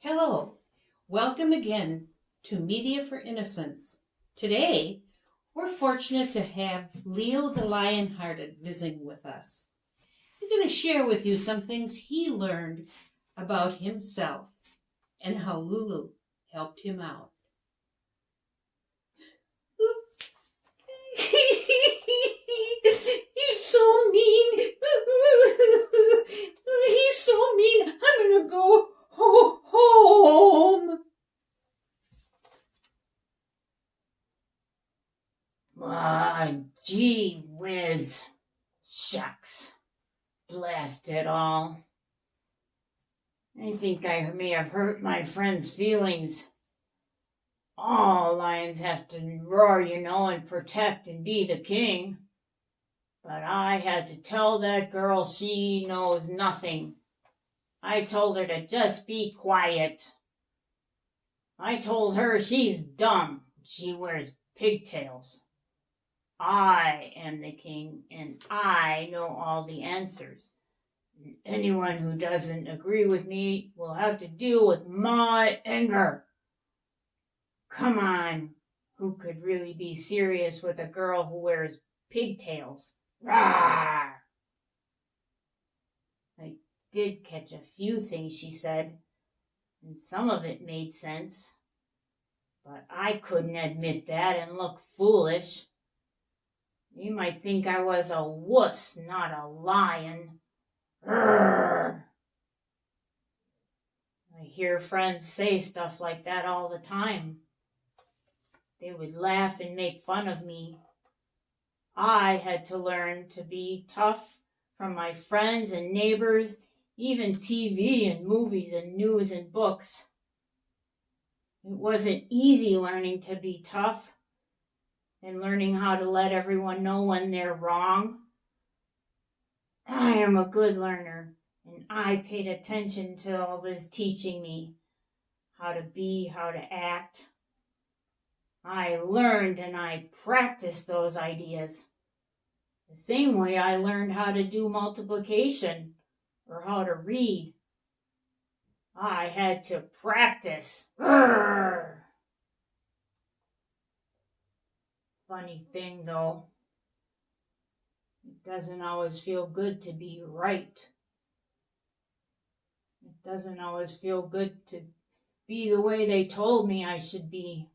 Hello, welcome again to Media for Innocence. Today, we're fortunate to have Leo the Lionhearted visiting with us. He's going to share with you some things he learned about himself and how Lulu helped him out. He's so mean. He's so mean. I'm going to go home. Gee whiz. Shucks. Blast it all. I think I may have hurt my friend's feelings. All lions have to roar, and protect and be the king. But I had to tell that girl she knows nothing. I told her to just be quiet. I told her she's dumb. She wears pigtails. I am the king, and I know all the answers. Anyone who doesn't agree with me will have to deal with my anger. Come on, who could really be serious with a girl who wears pigtails? Rawr! I did catch a few things she said, and some of it made sense. But I couldn't admit that and look foolish. You might think I was a wuss, not a lion. Rrr. I hear friends say stuff like that all the time. They would laugh and make fun of me. I had to learn to be tough from my friends and neighbors, even TV and movies and news and books. It wasn't easy learning to be tough and learning how to let everyone know when they're wrong. I am a good learner, and I paid attention to all this teaching me how to be, how to act. I learned and I practiced those ideas. The same way I learned how to do multiplication or how to read. I had to practice. Rrr. Funny thing though, it doesn't always feel good to be right. It doesn't always feel good to be the way they told me I should be.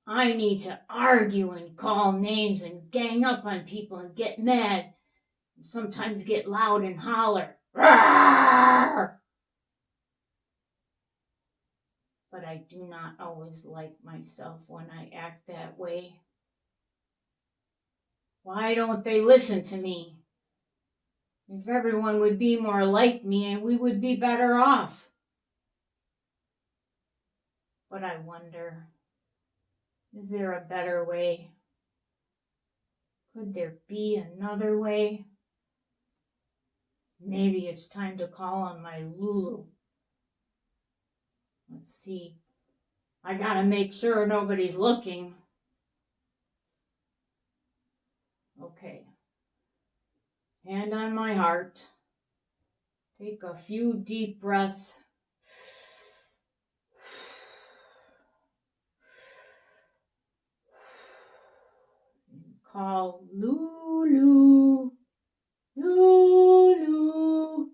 I need to argue and call names and gang up on people and get mad and sometimes get loud and holler. Rawr! But I do not always like myself when I act that way. Why don't they listen to me? If everyone would be more like me, we would be better off. But I wonder, is there a better way? Could there be another way? Maybe it's time to call on my Lulu. Let's see. I gotta make sure nobody's looking. Okay. Hand on my heart. Take a few deep breaths. And call Lulu. Lulu.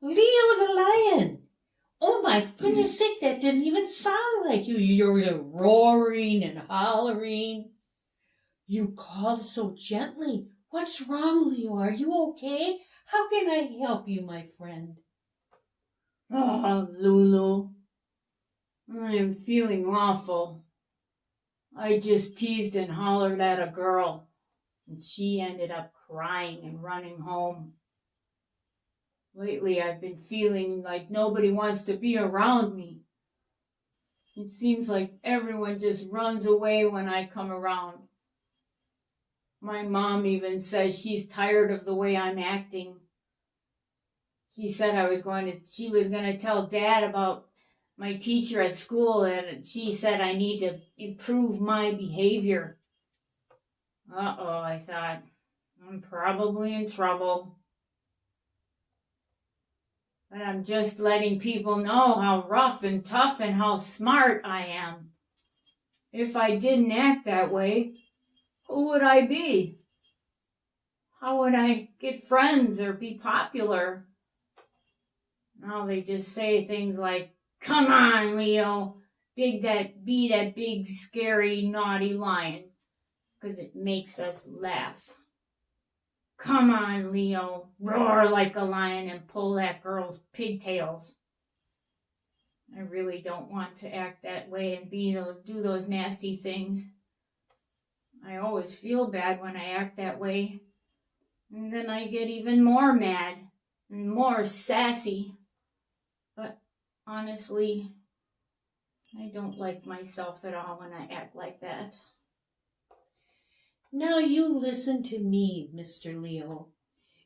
Leo the Lion! Oh my goodness sake, that didn't even sound like you. You were roaring and hollering. You called so gently. What's wrong, Leo? Are you okay? How can I help you, my friend? Oh, Lulu. I am feeling awful. I just teased and hollered at a girl, and she ended up crying and running home. Lately, I've been feeling like nobody wants to be around me. It seems like everyone just runs away when I come around. My mom even says she's tired of the way I'm acting. She said she was going to tell Dad about my teacher at school, and she said I need to improve my behavior. Uh-oh, I thought. I'm probably in trouble. But I'm just letting people know how rough and tough and how smart I am. If I didn't act that way, who would I be? How would I get friends or be popular? Now they just say things like, "Come on, Leo, be that big, scary, naughty lion," because it makes us laugh. "Come on, Leo, roar like a lion and pull that girl's pigtails." I really don't want to act that way and do those nasty things. I always feel bad when I act that way. And then I get even more mad and more sassy. But honestly, I don't like myself at all when I act like that. Now you listen to me, Mr. Leo.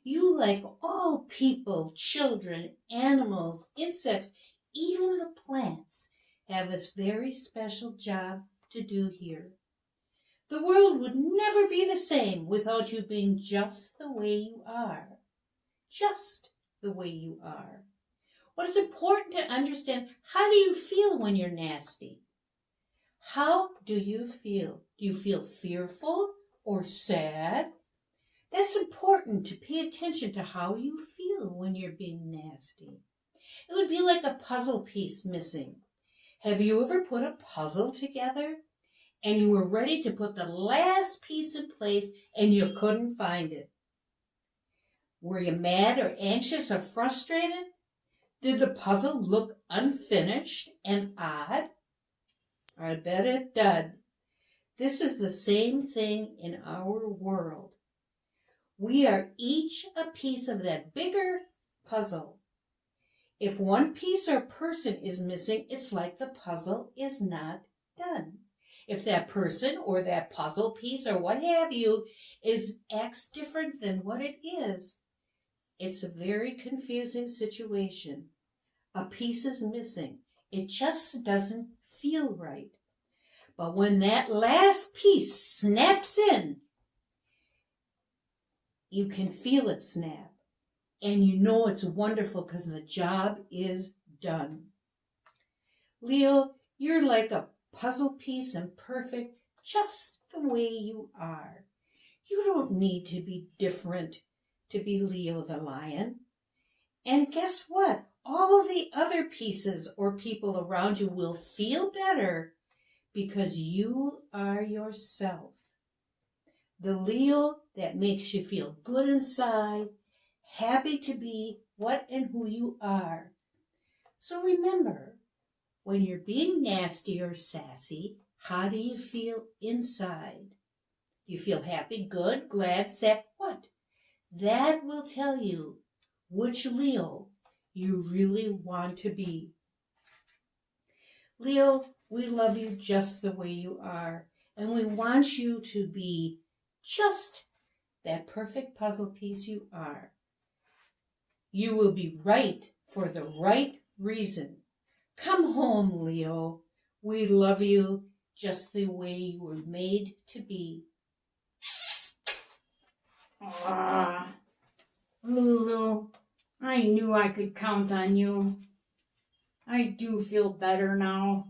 You, like all people, children, animals, insects, even the plants, have this very special job to do here. The world would never be the same without you being just the way you are. Just the way you are. What is important to understand, how do you feel when you're nasty? How do you feel? Do you feel fearful or sad? That's important to pay attention to how you feel when you're being nasty. It would be like a puzzle piece missing. Have you ever put a puzzle together and you were ready to put the last piece in place and you couldn't find it? Were you mad or anxious or frustrated? Did the puzzle look unfinished and odd? I bet it did. This is the same thing in our world. We are each a piece of that bigger puzzle. If one piece or person is missing, it's like the puzzle is not done. If that person or that puzzle piece or what have you acts different than what it is, it's a very confusing situation. A piece is missing. It just doesn't feel right. But when that last piece snaps in, you can feel it snap. And you know it's wonderful because the job is done. Leo, you're like a puzzle piece and perfect just the way you are. You don't need to be different to be Leo the lion. And guess what? All the other pieces or people around you will feel better because you are yourself. The Leo that makes you feel good inside, happy to be what and who you are. So remember, when you're being nasty or sassy, how do you feel inside? Do you feel happy, good, glad, sad, what? That will tell you which Leo you really want to be. Leo, we love you just the way you are, and we want you to be just that perfect puzzle piece you are. You will be right for the right reason. Come home, Leo. We love you just the way you were made to be. Ah, Lulu, I knew I could count on you. I do feel better now,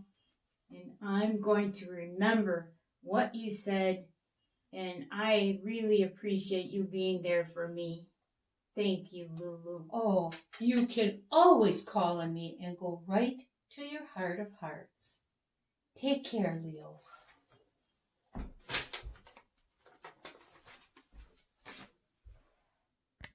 and I'm going to remember what you said, and I really appreciate you being there for me. Thank you, Lulu. Oh, you can always call on me and go right to your heart of hearts. Take care, Leo.